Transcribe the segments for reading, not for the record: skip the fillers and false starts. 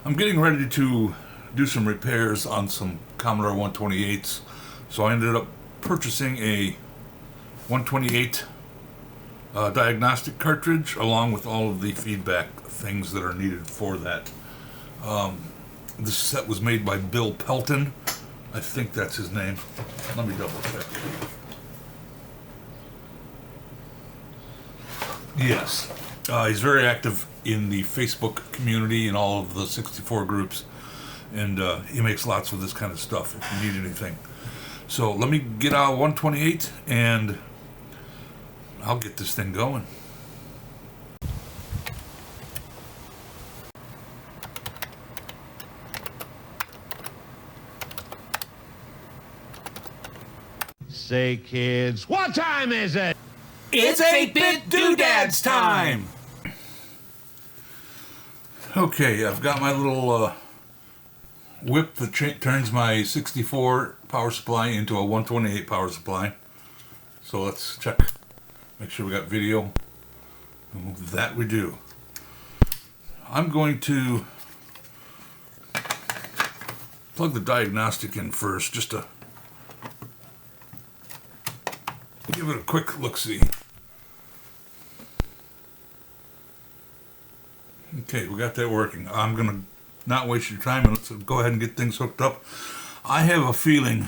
I'm getting ready to do some repairs on some Commodore 128s, so I ended up purchasing a 128 diagnostic cartridge along with all of the feedback things that are needed for that. This set was made by Bill Pelton. I think that's his name. Let me double check. Yes. He's very active in the Facebook community and all of the 64 groups, and he makes lots of this kind of stuff if you need anything. So let me get out 128 and I'll get this thing going. Say, kids, what time is it? It's 8-bit doodads time! Okay, I've got my little whip that turns my 64 power supply into a 128 power supply. So let's check, make sure we got video. And that we do. I'm going to plug the diagnostic in first, just to give it a quick look-see. Okay, we got that working. I'm going to not waste your time and let's go ahead and get things hooked up. I have a feeling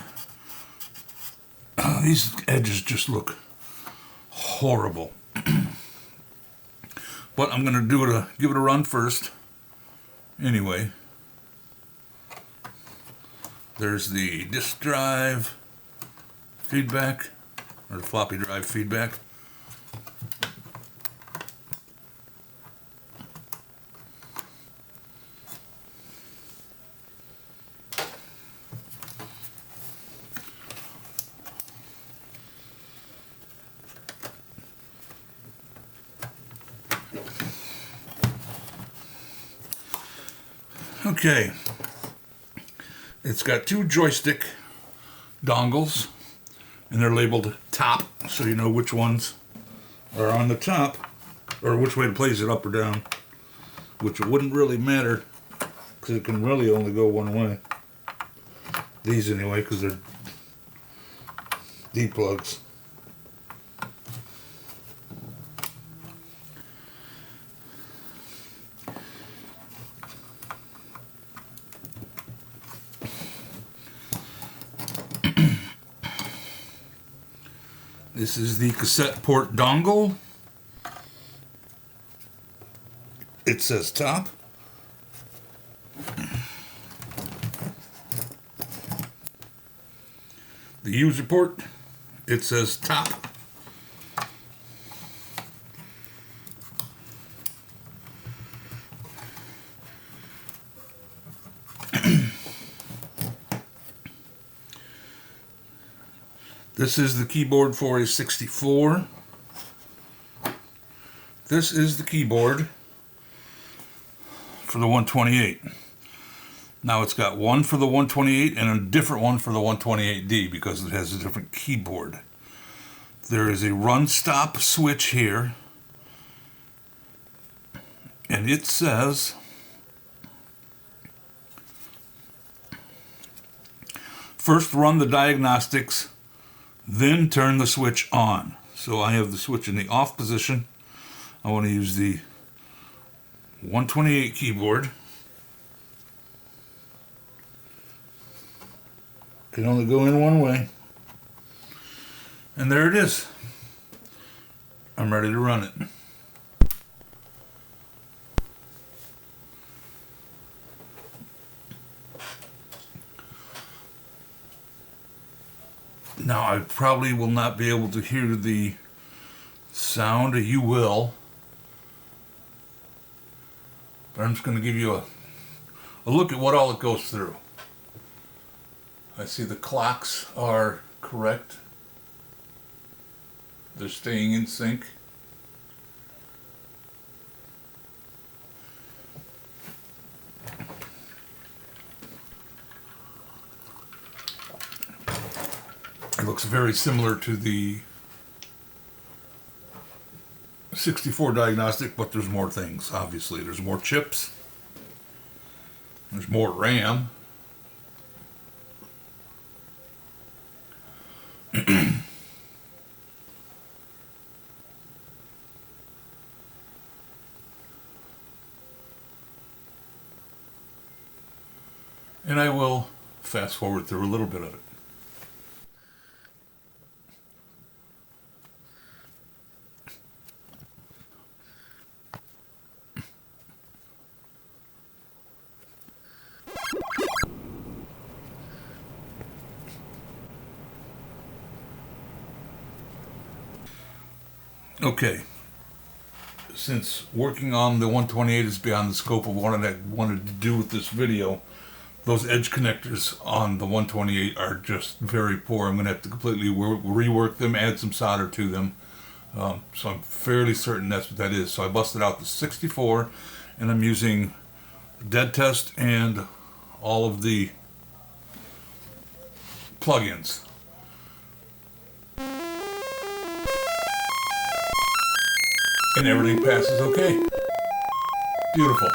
these edges just look horrible. But I'm going to give it a run first. Anyway, there's the disk drive feedback, or the floppy drive feedback. Okay, it's got two joystick dongles, and they're labeled top, so you know which ones are on the top, or which way to place it, up or down, which it wouldn't really matter, because it can really only go one way. These anyway, because they're D-plugs. This is the cassette port dongle. It says top. The user port, it says top. This is the keyboard for a 64. This is the keyboard for the 128. Now it's got one for the 128 and a different one for the 128D because it has a different keyboard. There is a run stop switch here, and it says first run the diagnostics, then turn the switch on. So I have the switch in the off position. I want to use the 128 keyboard. Can only go in one way. And there it is. I'm ready to run it. Now, I probably will not be able to hear the sound. You will. But I'm just going to give you a look at what all it goes through. I see the clocks are correct. They're staying in sync. It looks very similar to the 64 diagnostic, but there's more things, obviously. There's more chips. There's more RAM. And I will fast forward through a little bit of it. Okay, since working on the 128 is beyond the scope of what I wanted to do with this video, those edge connectors on the 128 are just very poor. I'm going to have to completely rework them, add some solder to them. So I'm fairly certain that's what that is. So I busted out the 64, and I'm using dead test and all of the plugins. And everything passes okay. Beautiful.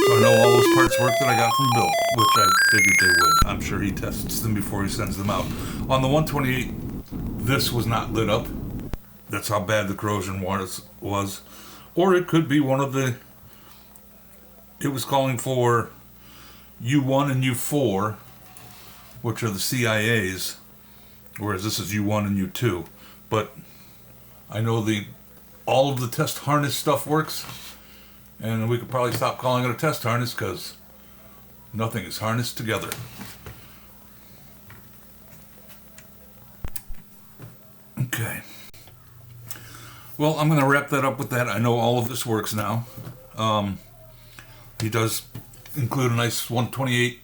So I know all those parts work that I got from Bill, which I figured they would. I'm sure he tests them before he sends them out. On the 128, this was not lit up. That's how bad the corrosion was. Or it could be one of the... It was calling for U1 and U4, which are the CIAs, whereas this is U1 and U2. But I know all of the test harness stuff works, and we could probably stop calling it a test harness because nothing is harnessed together. Okay. Well, I'm going to wrap that up with that. I know all of this works now. He does include a nice 128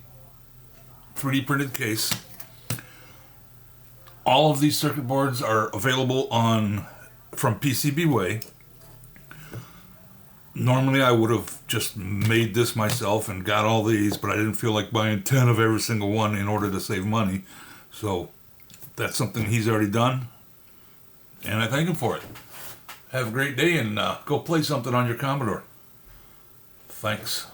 3D printed case. All of these circuit boards are available from PCBWay. Normally I would have just made this myself and got all these, but I didn't feel like buying 10 of every single one in order to save money. So that's something he's already done, and I thank him for it. Have a great day, and go play something on your Commodore. Thanks.